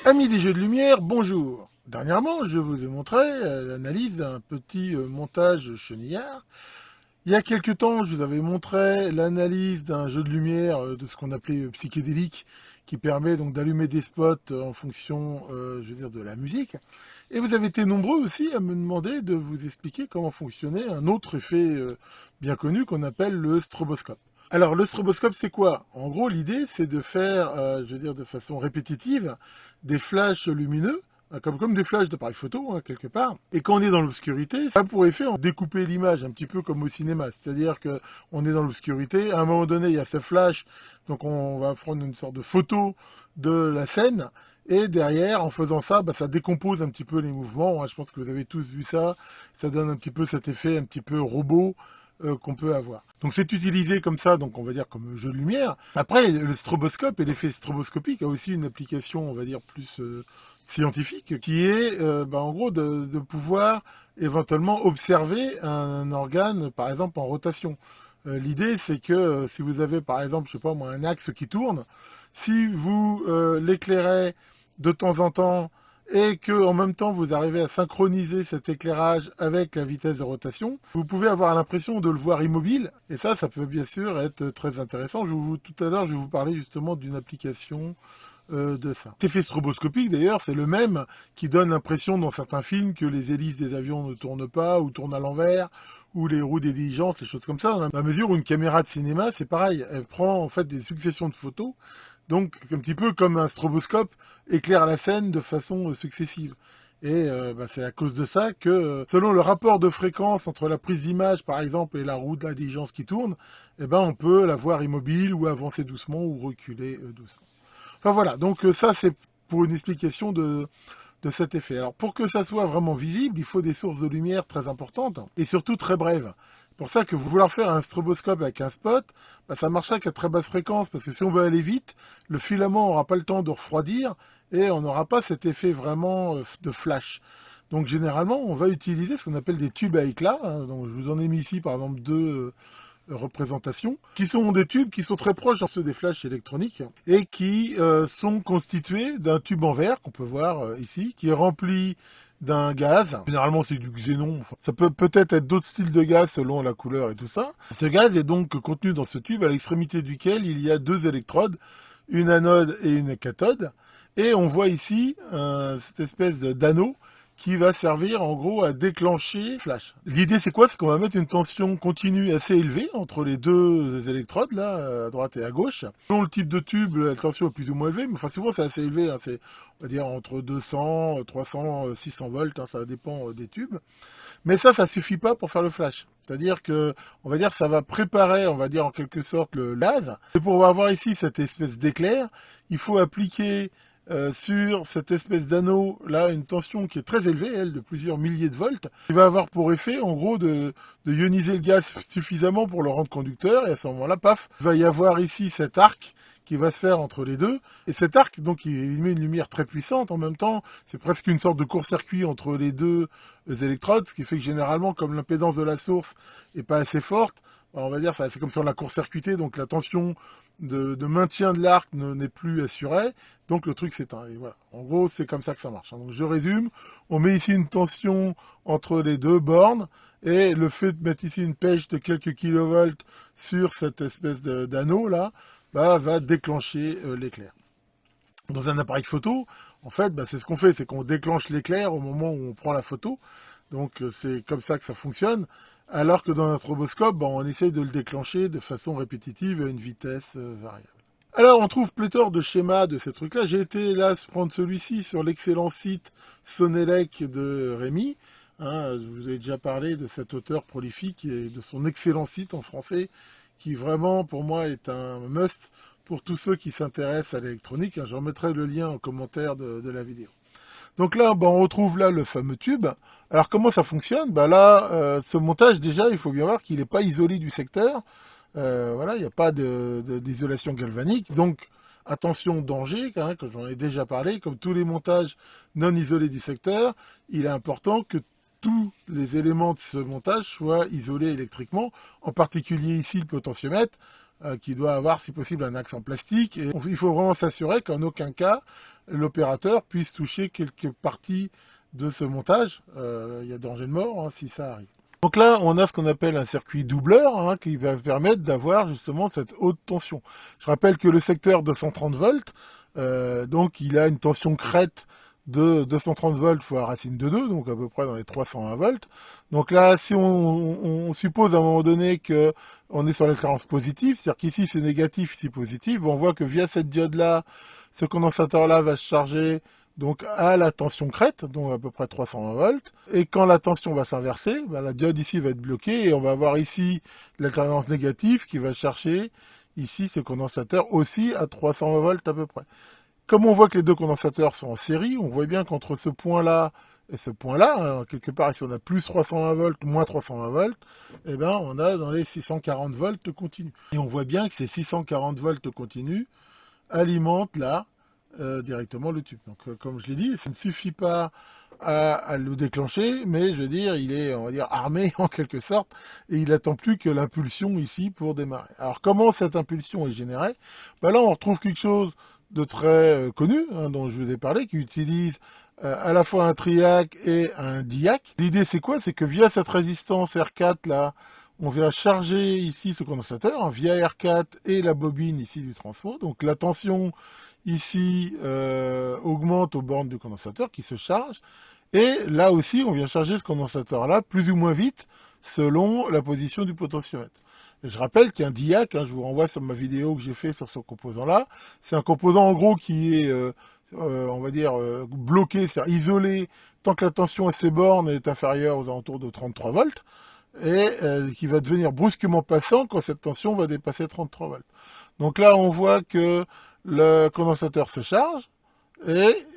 Amis des jeux de lumière, bonjour. Dernièrement, je vous ai montré l'analyse d'un petit montage chenillard. Il y a quelques temps, je vous avais montré l'analyse d'un jeu de lumière de ce qu'on appelait psychédélique, qui permet donc d'allumer des spots en fonction, je veux dire, de la musique. Et vous avez été nombreux aussi à me demander de vous expliquer comment fonctionnait un autre effet bien connu qu'on appelle le stroboscope. Alors le stroboscope c'est quoi? En gros l'idée c'est de faire, je veux dire de façon répétitive, des flashs lumineux, comme des flashs d'appareil photo hein, quelque part. Et quand on est dans l'obscurité, ça a pour effet en découper l'image un petit peu comme au cinéma. C'est-à-dire que on est dans l'obscurité, à un moment donné il y a ce flash, donc on va prendre une sorte de photo de la scène. Et derrière, en faisant ça, ça décompose un petit peu les mouvements. Hein. Je pense que vous avez tous vu ça. Ça donne un petit peu cet effet un petit peu robot qu'on peut avoir. Donc c'est utilisé comme ça, donc on va dire comme jeu de lumière. Après, le stroboscope et l'effet stroboscopique a aussi une application, on va dire, plus scientifique, qui est en gros de pouvoir éventuellement observer un organe, par exemple, en rotation. L'idée, c'est que si vous avez, par exemple, je sais pas moi, un axe qui tourne, si vous l'éclairez de temps en temps et que en même temps vous arrivez à synchroniser cet éclairage avec la vitesse de rotation, vous pouvez avoir l'impression de le voir immobile, et ça peut bien sûr être très intéressant. Tout à l'heure, je vais vous parler justement d'une application de ça. Cet effet stroboscopique d'ailleurs, c'est le même qui donne l'impression dans certains films que les hélices des avions ne tournent pas ou tournent à l'envers, ou les roues des diligences, des choses comme ça, dans la mesure où une caméra de cinéma, c'est pareil, elle prend en fait des successions de photos, donc un petit peu comme un stroboscope éclaire la scène de façon successive. Et c'est à cause de ça que, selon le rapport de fréquence entre la prise d'image, par exemple, et la roue de la diligence qui tourne, on peut la voir immobile ou avancer doucement ou reculer doucement. Enfin voilà, donc ça c'est pour une explication de cet effet. Alors pour que ça soit vraiment visible, il faut des sources de lumière très importantes et surtout très brèves. C'est pour ça que vouloir faire un stroboscope avec un spot, ça marchera qu'à très basse fréquence, parce que si on veut aller vite, le filament n'aura pas le temps de refroidir et on n'aura pas cet effet vraiment de flash. Donc généralement, on va utiliser ce qu'on appelle des tubes à éclat. Hein. Donc je vous en ai mis ici par exemple deux représentations, qui sont des tubes qui sont très proches de ceux des flashs électroniques et qui sont constitués d'un tube en verre qu'on peut voir ici, qui est rempli d'un gaz. Généralement c'est du xénon, ça peut peut-être être d'autres styles de gaz selon la couleur et tout ça. Ce gaz est donc contenu dans ce tube à l'extrémité duquel il y a deux électrodes, une anode et une cathode, et on voit ici cette espèce d'anneau qui va servir en gros à déclencher flash. L'idée c'est quoi? C'est qu'on va mettre une tension continue assez élevée entre les deux électrodes, là, à droite et à gauche. Selon le type de tube, la tension est plus ou moins élevée, mais souvent c'est assez élevé, hein, c'est on va dire entre 200, 300, 600 volts, hein, ça dépend des tubes. Mais ça suffit pas pour faire le flash. C'est-à-dire que, on va dire, ça va préparer, on va dire en quelque sorte le gaz. Et pour avoir ici cette espèce d'éclair, il faut appliquer sur cette espèce d'anneau là une tension qui est très élevée, elle, de plusieurs milliers de volts, qui va avoir pour effet en gros de ioniser le gaz suffisamment pour le rendre conducteur, et à ce moment-là, paf, il va y avoir ici cet arc qui va se faire entre les deux, et cet arc, donc, il émet une lumière très puissante en même temps, c'est presque une sorte de court-circuit entre les deux électrodes, ce qui fait que généralement, comme l'impédance de la source est pas assez forte, on va dire, c'est comme si on l'a court-circuité, donc la tension de maintien de l'arc n'est plus assurée, donc le truc s'éteint. Et voilà, en gros, c'est comme ça que ça marche. Donc je résume, on met ici une tension entre les deux bornes, et le fait de mettre ici une pêche de quelques kilovolts sur cette espèce d'anneau là, va déclencher l'éclair. Dans un appareil photo, en fait, c'est ce qu'on fait, c'est qu'on déclenche l'éclair au moment où on prend la photo. Donc c'est comme ça que ça fonctionne. Alors que dans un stroboscope, on essaye de le déclencher de façon répétitive à une vitesse variable. Alors on trouve pléthore de schémas de ces trucs-là. J'ai été là prendre celui-ci sur l'excellent site Sonelec de Rémi. Hein, je vous ai déjà parlé de cet auteur prolifique et de son excellent site en français, qui vraiment pour moi est un must pour tous ceux qui s'intéressent à l'électronique. Hein, je remettrai le lien en commentaire de la vidéo. Donc là, on retrouve là le fameux tube. Alors comment ça fonctionne? Ce montage déjà, il faut bien voir qu'il n'est pas isolé du secteur. Voilà, il n'y a pas d'isolation galvanique. Donc attention danger, hein, comme j'en ai déjà parlé, comme tous les montages non isolés du secteur, il est important que tous les éléments de ce montage soient isolés électriquement, en particulier ici le potentiomètre. qui doit avoir si possible un axe en plastique. Et il faut vraiment s'assurer qu'en aucun cas l'opérateur puisse toucher quelque partie de ce montage. Il y a danger de mort si ça arrive. Donc là, on a ce qu'on appelle un circuit doubleur qui va permettre d'avoir justement cette haute tension. Je rappelle que le secteur 230 volts, donc il a une tension crête de 230 volts fois racine de 2, donc à peu près dans les 320 volts. Donc là, si on suppose à un moment donné que on est sur l'alternance positive, c'est-à-dire qu'ici c'est négatif, ici positif, on voit que via cette diode-là, ce condensateur-là va se charger donc à la tension crête, donc à peu près 320 volts. Et quand la tension va s'inverser, la diode ici va être bloquée et on va avoir ici l'alternance négative qui va chercher ici ce condensateur aussi à 320 volts à peu près. Comme on voit que les deux condensateurs sont en série, on voit bien qu'entre ce point-là et ce point-là, quelque part ici on a plus 320 volts, moins 320 volts, eh ben on a dans les 640 volts continus. Et on voit bien que ces 640 volts continus alimentent là directement le tube. Donc comme je l'ai dit, ça ne suffit pas à le déclencher, mais je veux dire, il est, on va dire, armé en quelque sorte, et il attend plus que l'impulsion ici pour démarrer. Alors comment cette impulsion est générée? Ben là on retrouve quelque chose de très connu, dont je vous ai parlé, qui utilise à la fois un triac et un diac. L'idée c'est quoi? C'est que via cette résistance R4 là, on vient charger ici ce condensateur via R4 et la bobine ici du transfo. Donc la tension ici augmente aux bornes du condensateur qui se charge. Et là aussi, on vient charger ce condensateur-là plus ou moins vite selon la position du potentiomètre. Et je rappelle qu'un diac, je vous renvoie sur ma vidéo que j'ai fait sur ce composant-là, c'est un composant en gros qui est, on va dire, bloqué, c'est-à-dire isolé tant que la tension à ses bornes est inférieure aux alentours de 33 volts, et qui va devenir brusquement passant quand cette tension va dépasser 33 volts. Donc là, on voit que le condensateur se charge, et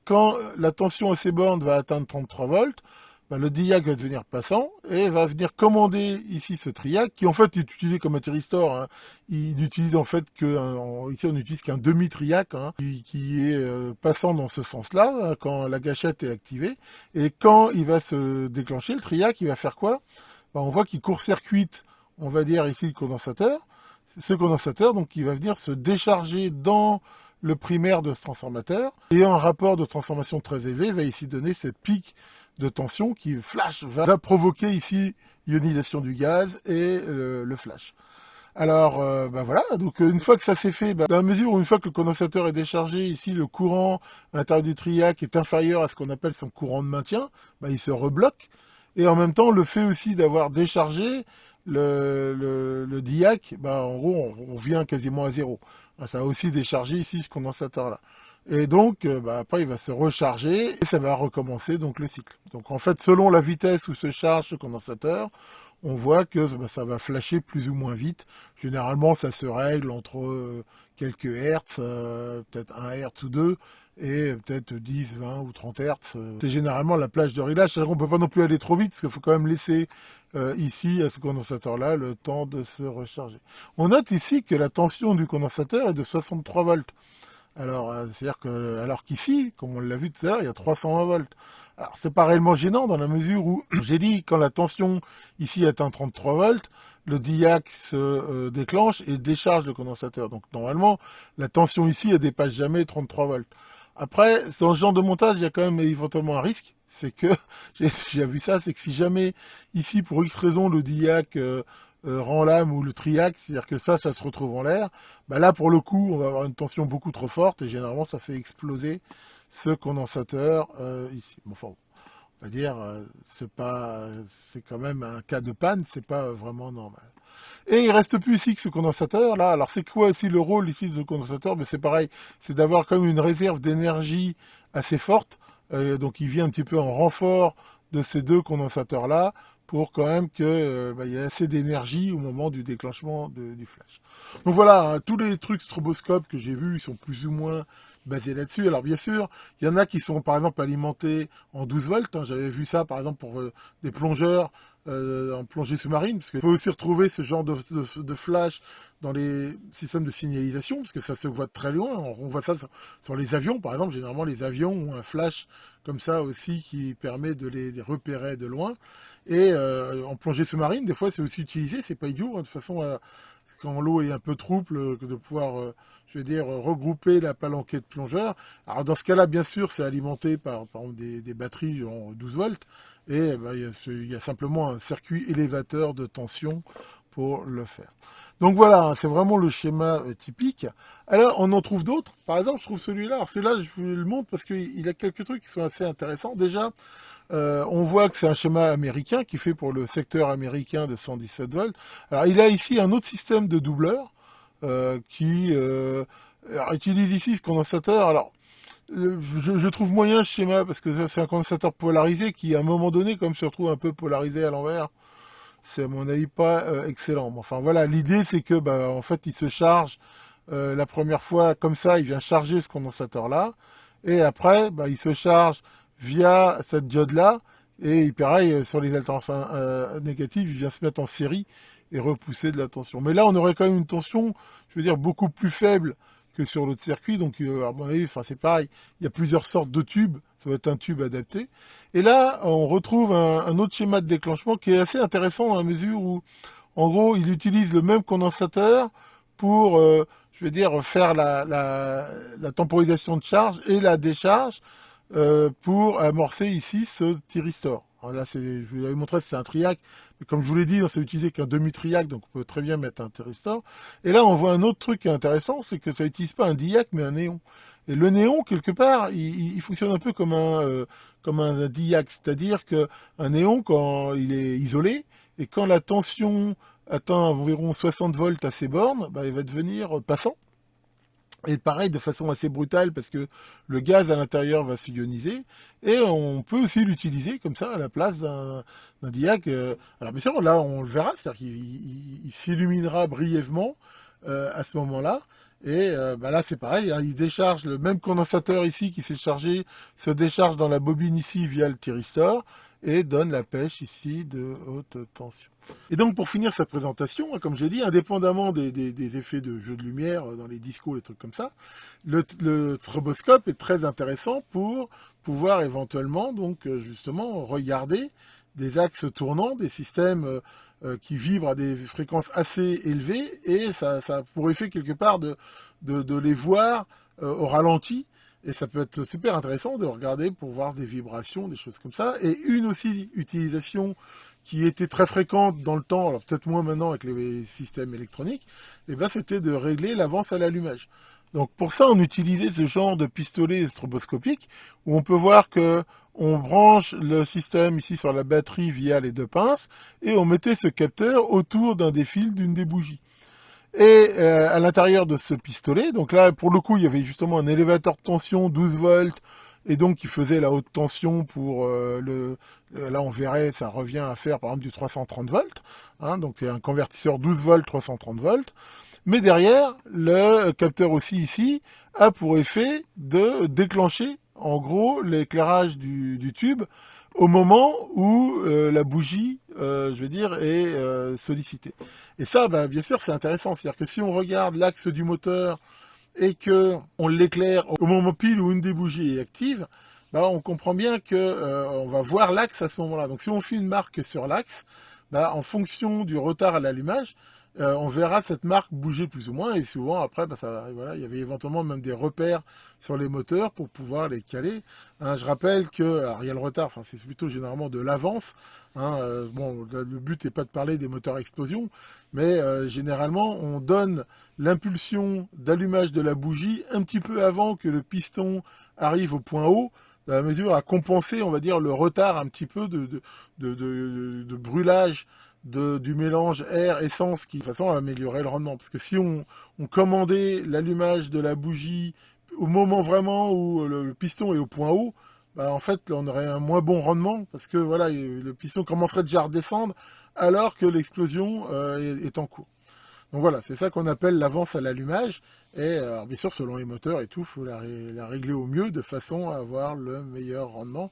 quand la tension à ses bornes va atteindre 33 volts, le diac va devenir passant et va venir commander ici ce triac qui en fait est utilisé comme un thyristor. Il n'utilise en fait que, ici on n'utilise qu'un demi-triac qui est passant dans ce sens-là quand la gâchette est activée. Et quand il va se déclencher, le triac, il va faire quoi? On voit qu'il court-circuite, on va dire ici le condensateur. Ce condensateur, donc, il va venir se décharger dans le primaire de ce transformateur. Et un rapport de transformation très élevé va ici donner cette pique de tension qui flash, va provoquer ici l'ionisation du gaz et le flash. Alors, voilà, donc une fois que ça s'est fait, dans la mesure où une fois que le condensateur est déchargé, ici le courant à l'intérieur du triac est inférieur à ce qu'on appelle son courant de maintien, il se rebloque. Et en même temps, le fait aussi d'avoir déchargé le diac, en gros, on revient quasiment à zéro. Ça va aussi décharger ici ce condensateur-là. Et donc, après, il va se recharger et ça va recommencer donc le cycle. Donc, en fait, selon la vitesse où se charge ce condensateur, on voit que ça va flasher plus ou moins vite. Généralement, ça se règle entre quelques hertz, peut-être 1 hertz ou 2, et peut-être 10, 20 ou 30 hertz. C'est généralement la plage de réglage. C'est-à-dire qu'on peut pas non plus aller trop vite, parce qu'il faut quand même laisser ici, à ce condensateur-là, le temps de se recharger. On note ici que la tension du condensateur est de 63 volts. Alors, c'est-à-dire que, alors qu'ici, comme on l'a vu tout à l'heure, il y a 320 volts. Alors, c'est pas réellement gênant dans la mesure où, j'ai dit, quand la tension ici atteint 33 volts, le diac se déclenche et décharge le condensateur. Donc, normalement, la tension ici, elle dépasse jamais 33 volts. Après, dans ce genre de montage, il y a quand même éventuellement un risque. C'est que, j'ai vu ça, c'est que si jamais, ici, pour X raison, le diac rend l'âme ou le triac, c'est-à-dire que ça se retrouve en l'air, là, pour le coup, on va avoir une tension beaucoup trop forte et généralement, ça fait exploser ce condensateur ici. Bon, enfin, on va dire, c'est quand même un cas de panne, c'est pas vraiment normal. Et il reste plus ici que ce condensateur là. Alors c'est quoi aussi le rôle ici de ce condensateur? C'est pareil, c'est d'avoir comme une réserve d'énergie assez forte. Donc il vient un petit peu en renfort de ces deux condensateurs là pour quand même que il y ait assez d'énergie au moment du déclenchement du flash. Donc voilà, tous les trucs stroboscopes que j'ai vus, ils sont plus ou moins basés là-dessus. Alors bien sûr, il y en a qui sont par exemple alimentés en 12 volts. J'avais vu ça par exemple pour des plongeurs en plongée sous-marine, parce qu'il faut aussi retrouver ce genre de flash dans les systèmes de signalisation, parce que ça se voit de très loin. On voit ça sur les avions, par exemple. Généralement, les avions ont un flash comme ça aussi qui permet de les repérer de loin. Et en plongée sous-marine, des fois, c'est aussi utilisé. C'est pas idiot, de façon à quand l'eau est un peu trouble, que de pouvoir, je vais dire, regrouper la palanquée de plongeur. Alors dans ce cas-là, bien sûr, c'est alimenté par exemple des batteries en 12 volts, et ben, il y a simplement un circuit élévateur de tension pour le faire. Donc voilà, c'est vraiment le schéma typique. Alors, on en trouve d'autres. Par exemple, je trouve celui-là. Alors celui-là, je vous le montre parce qu'il a quelques trucs qui sont assez intéressants. Déjà, on voit que c'est un schéma américain qui fait pour le secteur américain de 117 volts. Alors, il a ici un autre système de doubleur qui alors, utilise ici ce condensateur. Alors, je trouve moyen ce schéma parce que c'est un condensateur polarisé qui, à un moment donné, comme se retrouve un peu polarisé à l'envers, c'est à mon avis pas excellent. Mais enfin voilà, l'idée c'est que bah, en fait il se charge la première fois comme ça, il vient charger ce condensateur là, et après bah, il se charge via cette diode là, et pareil sur les alternations négatives, il vient se mettre en série et repousser de la tension. Mais là on aurait quand même une tension, je veux dire, beaucoup plus faible que sur l'autre circuit, donc à mon avis, enfin c'est pareil, il y a plusieurs sortes de tubes, ça va être un tube adapté. Et là, on retrouve un autre schéma de déclenchement qui est assez intéressant dans la mesure où, en gros, il utilise le même condensateur pour, je vais dire, faire la temporisation de charge et la décharge pour amorcer ici ce thyristor. Alors là, je vous l'avais montré, c'est un triac, mais comme je vous l'ai dit, on s'est utilisé qu'un demi-triac, donc on peut très bien mettre un thyristor. Et là, on voit un autre truc qui est intéressant, c'est que ça n'utilise pas un diac, mais un néon. Et le néon, quelque part, il fonctionne un peu comme un diac, c'est-à-dire que un néon, quand il est isolé, et quand la tension atteint environ 60 volts à ses bornes, bah, il va devenir passant. Et pareil, de façon assez brutale, parce que le gaz à l'intérieur va s'ioniser, et on peut aussi l'utiliser comme ça à la place d'un diac. Alors bien sûr, là on le verra, c'est-à-dire qu'il s'illuminera brièvement à ce moment-là. Et bah là c'est pareil, hein, il décharge le même condensateur ici qui s'est chargé, se décharge dans la bobine ici via le thyristor, et donne la pêche ici de haute tension. Et donc pour finir cette présentation, hein, comme j'ai dit, indépendamment des effets de jeu de lumière dans les discos, les trucs comme ça, le stroboscope est très intéressant pour pouvoir éventuellement donc justement regarder des axes tournants, des systèmes qui vibrent à des fréquences assez élevées, et ça a pour effet quelque part de les voir au ralenti. Et ça peut être super intéressant de regarder pour voir des vibrations, des choses comme ça. Et une aussi utilisation qui était très fréquente dans le temps, alors peut-être moins maintenant avec les systèmes électroniques, et ben c'était de régler l'avance à l'allumage. Donc pour ça, on utilisait ce genre de pistolet stroboscopique où on peut voir que on branche le système ici sur la batterie via les deux pinces et on mettait ce capteur autour d'un des fils d'une des bougies. Et à l'intérieur de ce pistolet, donc là pour le coup il y avait justement un élévateur de tension 12 volts et donc qui faisait la haute tension pour là on verrait ça revient à faire par exemple du 330 volts, hein, donc c'est un convertisseur 12 volts 330 volts. Mais derrière, le capteur aussi ici a pour effet de déclencher en gros l'éclairage du tube au moment où la bougie, je vais dire, est sollicitée. Et ça, bah, bien sûr, c'est intéressant. C'est-à-dire que si on regarde l'axe du moteur et que on l'éclaire au moment pile où une des bougies est active, bah, on comprend bien que on va voir l'axe à ce moment-là. Donc si on fait une marque sur l'axe, bah, en fonction du retard à l'allumage, on verra cette marque bouger plus ou moins, et souvent après, bah, voilà, il y avait éventuellement même des repères sur les moteurs pour pouvoir les caler. Hein, je rappelle que, alors il y a le retard, enfin c'est plutôt généralement de l'avance. Hein, bon, le but n'est pas de parler des moteurs à explosion, mais généralement on donne l'impulsion d'allumage de la bougie un petit peu avant que le piston arrive au point haut, dans la mesure à compenser, on va dire, le retard un petit peu de brûlage du mélange air-essence qui, de toute façon, améliorer le rendement. Parce que si on commandait l'allumage de la bougie au moment vraiment où le piston est au point haut, bah, en fait, on aurait un moins bon rendement parce que voilà, le piston commencerait déjà à redescendre alors que l'explosion est en cours. Donc voilà, c'est ça qu'on appelle l'avance à l'allumage. Et alors, bien sûr, selon les moteurs et tout, il faut la régler au mieux de façon à avoir le meilleur rendement.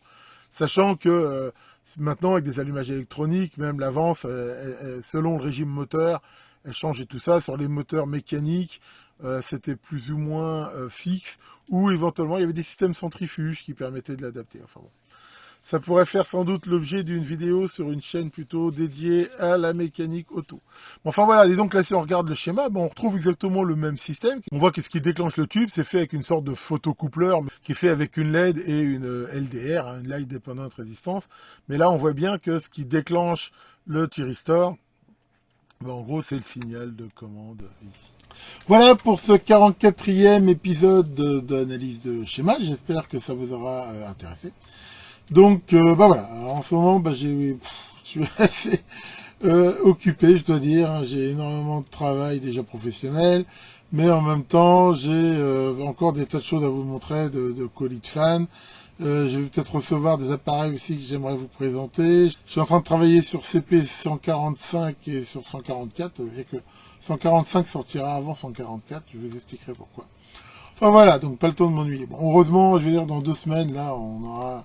Sachant que maintenant, avec des allumages électroniques, même l'avance, selon le régime moteur, elle change et tout ça. Sur les moteurs mécaniques, c'était plus ou moins fixe, ou éventuellement, il y avait des systèmes centrifuges qui permettaient de l'adapter. Enfin bon. ça pourrait faire sans doute l'objet d'une vidéo sur une chaîne plutôt dédiée à la mécanique auto. Bon, enfin voilà, et donc là si on regarde le schéma, on retrouve exactement le même système. On voit que ce qui déclenche le tube, c'est fait avec une sorte de photocoupleur qui est fait avec une LED et une LDR, une Light Dependent Resistance. Mais là on voit bien que ce qui déclenche le thyristor, en gros, c'est le signal de commande ici. Voilà pour ce 44e épisode d'analyse de schéma. J'espère que ça vous aura intéressé. Donc, voilà. Alors, en ce moment, je suis assez occupé, je dois dire. J'ai énormément de travail déjà professionnel, mais en même temps, j'ai encore des tas de choses à vous montrer de colis de fans. Je vais peut-être recevoir des appareils aussi que j'aimerais vous présenter. Je suis en train de travailler sur CP145 et sur 144. Vous voyez que 145 sortira avant 144. Je vous expliquerai pourquoi. Enfin voilà, donc pas le temps de m'ennuyer. Bon, heureusement, je veux dire, dans 2 semaines, là, on aura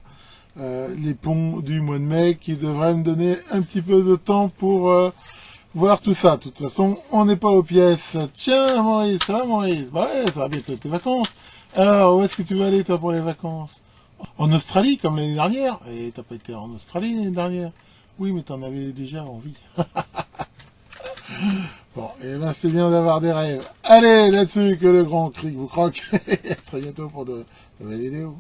les ponts du mois de mai qui devraient me donner un petit peu de temps pour voir tout ça. De toute façon, on n'est pas aux pièces. Tiens, Maurice, ça va Maurice? Bah ouais, ça va bientôt tes vacances. Alors, où est-ce que tu vas aller, toi, pour les vacances? En Australie, comme l'année dernière. Et t'as pas été en Australie l'année dernière? Oui, mais t'en avais déjà envie. Bon, et ben c'est bien d'avoir des rêves. Allez, là-dessus, que le grand cri vous croque. À très bientôt pour de nouvelles vidéos.